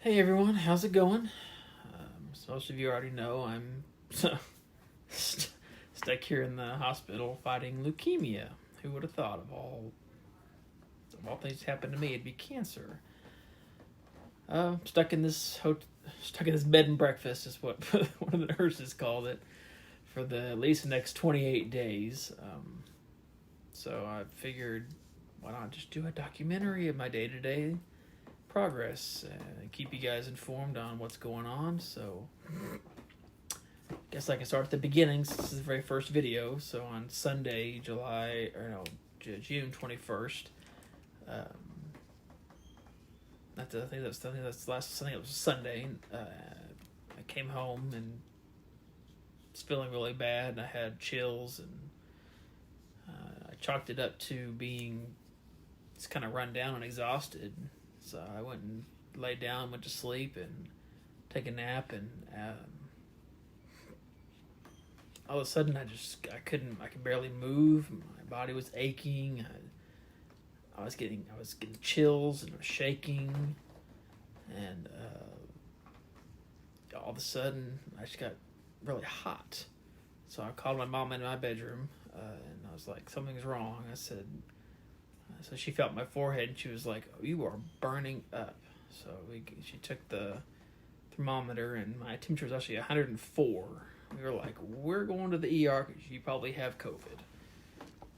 Hey everyone, how's it going? As most of you already know, I'm stuck here in the hospital fighting leukemia. Who would have thought of all things that happened to me, it'd be cancer. Stuck in stuck in this bed and breakfast is what one of the nurses called it for at least the next 28 days. So I figured, why not just do a documentary of my day to day progress and keep you guys informed on what's going on. So, guess I can start at the beginning since this is the very first video. So on Sunday, June 21st. I think that's last Sunday. It was Sunday. I came home and was feeling really bad, and I had chills, and I chalked it up to being just kind of run down and exhausted. So I went and laid down, went to sleep, and take a nap, and all of a sudden I could barely move. My body was aching. I was getting chills, and I was shaking, and all of a sudden I just got really hot. So I called my mom in my bedroom, and I was like, something's wrong. So she felt my forehead, and she was like, "Oh, you are burning up." So she took the thermometer, and my temperature was actually 104. We were like, "We're going to the ER because you probably have COVID."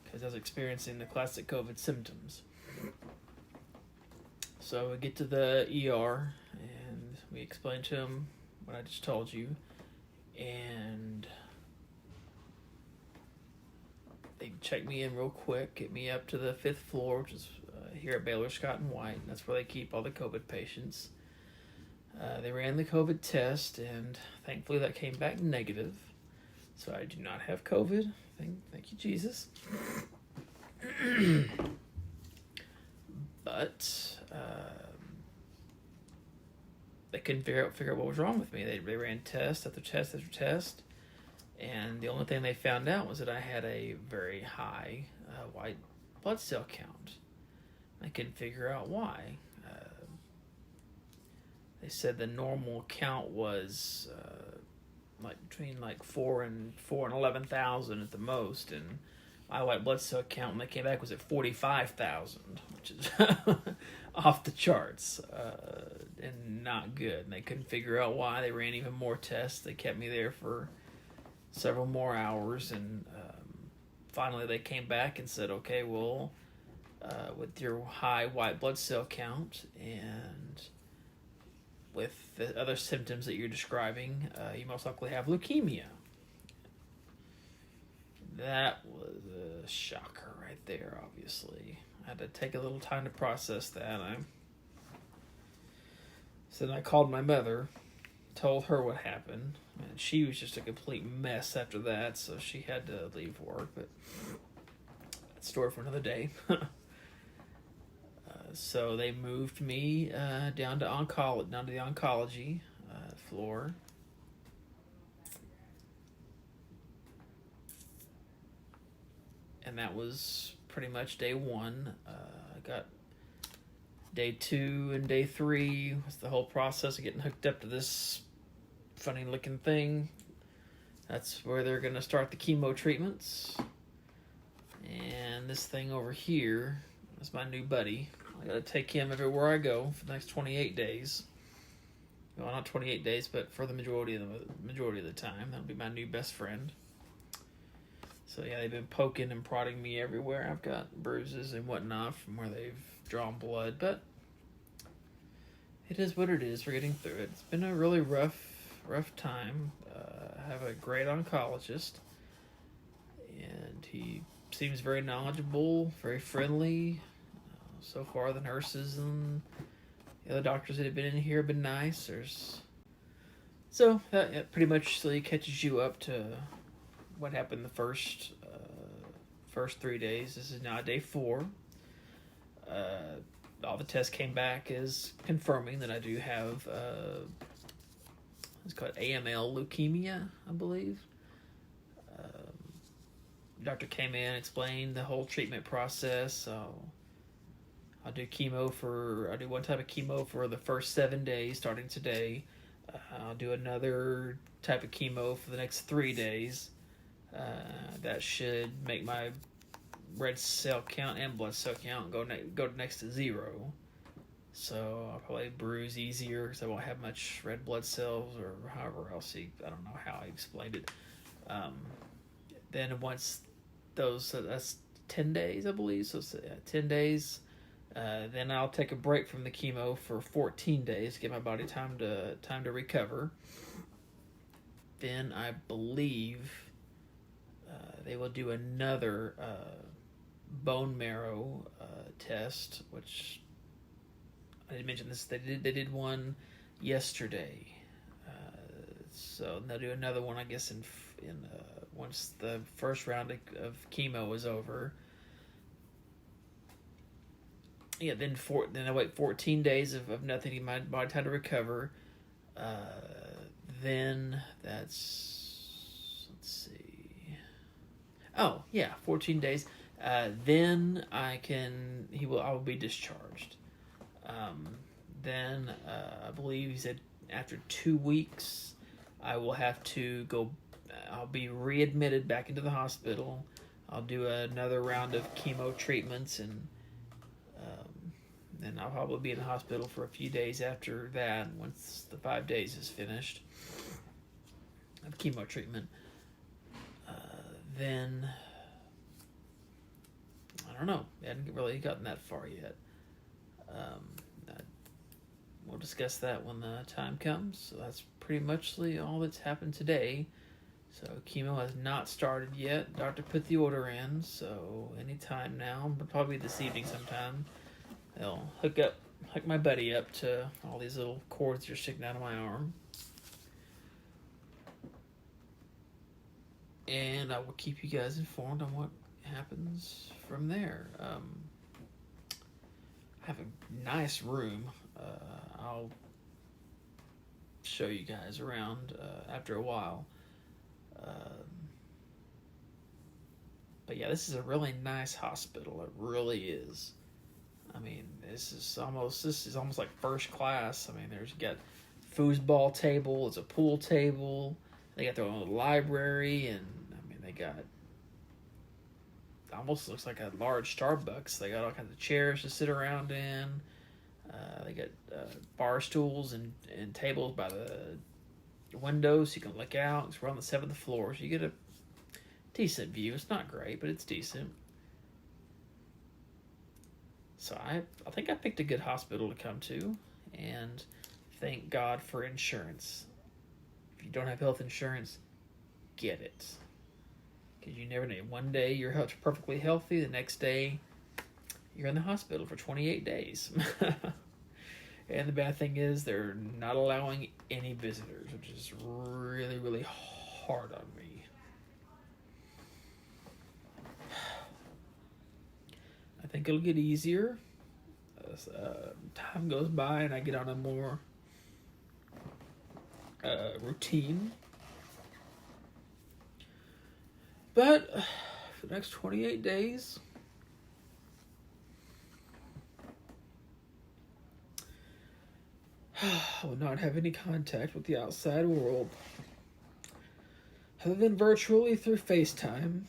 Because I was experiencing the classic COVID symptoms. So we get to the ER, and we explain to him what I just told you, and they check me in real quick, get me up to the 5th floor, which is here at Baylor Scott and White, and that's where they keep all the COVID patients. They ran the COVID test, and thankfully that came back negative. So I do not have COVID. Thank you, Jesus. But they couldn't figure out what was wrong with me. They ran test after test after test, and the only thing they found out was that I had a very high white blood cell count. I couldn't figure out why. They said the normal count was between 4 and 11,000 at the most, and my white blood cell count when they came back was at 45,000, which is off the charts and not good. And they couldn't figure out why. They ran even more tests. They kept me there for several more hours, and finally they came back and said, "Okay, well, with your high white blood cell count and with the other symptoms that you're describing, you most likely have leukemia." That was a shocker right there, obviously. I had to take a little time to process that. So then I called my mother, told her what happened, and she was just a complete mess after that, so she had to leave work, but that's a story for another day. So they moved me down to the oncology floor. And that was pretty much day 1. I got day 2 and day 3 was the whole process of getting hooked up to this funny looking thing. That's where they're going to start the chemo treatments. And this thing over here is my new buddy. I got to take him everywhere I go for the next 28 days. Well, not 28 days, but for the majority of the time. That'll be my new best friend. So yeah, they've been poking and prodding me everywhere. I've got bruises and whatnot from where they've drawn blood, but it is what it is. We're getting through it. It's been a really rough time. I have a great oncologist, and he seems very knowledgeable, very friendly. So far, the nurses and the other doctors that have been in here have been nice. So that pretty much catches you up to what happened the first 3 days. This is now day 4. All the tests came back as confirming that I do have it's called AML leukemia, I believe. Doctor came in, explained the whole treatment process. So I'll do one type of chemo for the first 7 days starting today. I'll do another type of chemo for the next 3 days. That should make my red cell count and blood cell count go next to 0. So I'll probably bruise easier because I won't have much red blood cells, or however else I don't know how he explained it. Then once that's 10 days, I believe. So 10 days. Then I'll take a break from the chemo for 14 days to give my body time to recover. Then I believe they will do another bone marrow test, which I didn't mention this. They did one yesterday, so they'll do another one, I guess, in once the first round of chemo is over. Yeah, then I wait 14 days of nothing to my body time to recover. Then let's see. Oh yeah, 14 days. Then I will be discharged. Then I believe he said after 2 weeks, I will have to go. I'll be readmitted back into the hospital. I'll do another round of chemo treatments, and then I'll probably be in the hospital for a few days after that. Once the 5 days is finished of chemo treatment, then I don't know. I hadn't really gotten that far yet. We'll discuss that when the time comes. So that's pretty much all that's happened today. So chemo has not started yet. Doctor put the order in, so anytime now, but probably this evening sometime, they'll hook my buddy up to all these little cords that are sticking out of my arm. And I will keep you guys informed on what happens from there. I have a nice room. I'll show you guys around after a while. But yeah, this is a really nice hospital. It really is. I mean, this is almost like first class. I mean, there's got foosball table. It's a pool table. They got their own library, and I mean, they got almost looks like a large Starbucks. They got all kinds of chairs to sit around in. They got bar stools and tables by the windows so you can look out. We're on the 7th floor, so you get a decent view. It's not great, but it's decent. So I think I picked a good hospital to come to, and thank God for insurance. If you don't have health insurance, get it. Because you never know. One day you're perfectly healthy, the next day you're in the hospital for 28 days. And the bad thing is they're not allowing any visitors, which is really, really hard on me. I think it'll get easier as time goes by and I get on a more routine. But for the next 28 days, I will not have any contact with the outside world other than virtually through FaceTime.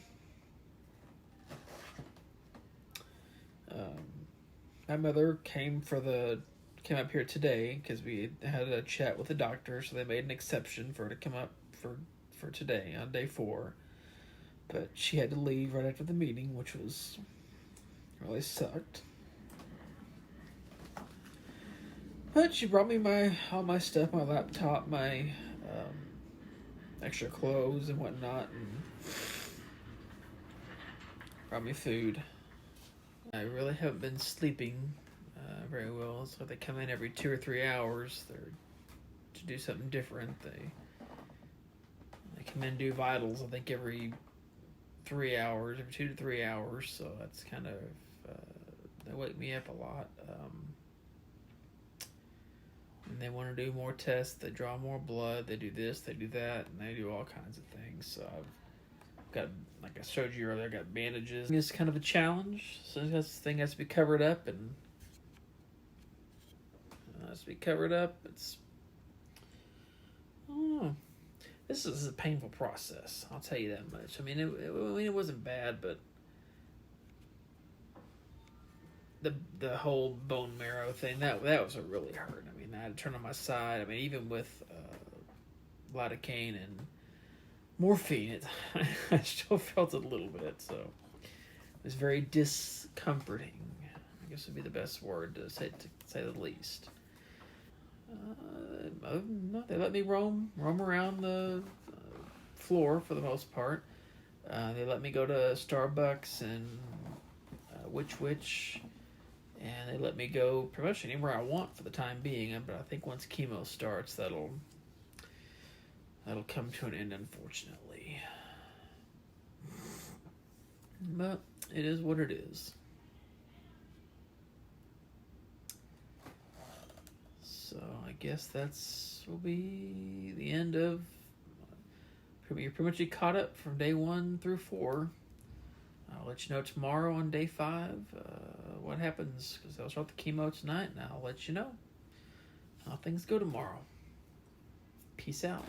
My mother came up here today because we had a chat with the doctor, so they made an exception for her to come up for today on day 4. But she had to leave right after the meeting, which really sucked. But she brought me all my stuff, my laptop, my extra clothes and whatnot, and brought me food. I really haven't been sleeping very well, so they come in every 2 or 3 hours. They're to do something different. They come in and do vitals, I think, every 3 hours, every 2 to 3 hours, so that's kind of, they wake me up a lot. And they want to do more tests, they draw more blood, they do this, they do that, and they do all kinds of things. So I've got, like I showed you earlier, I got bandages. It's kind of a challenge, so this thing has to be covered up, and has to be covered up. It's, I don't know. This is a painful process. I'll tell you that much. I mean, it wasn't bad, but the whole bone marrow thing, that was a really hurt. I mean, I had to turn on my side. I mean, even with lidocaine and morphine, I still felt it a little bit. So it was very discomforting. I guess would be the best word to say the least. No, they let me roam around the floor for the most part. They let me go to Starbucks and Which, and they let me go pretty much anywhere I want for the time being. But I think once chemo starts, that'll come to an end, unfortunately. But it is what it is. So I guess will be the end of. You're pretty much caught up from day 1 through 4. I'll let you know tomorrow on day 5 what happens, because I'll start the chemo tonight, and I'll let you know how things go tomorrow. Peace out.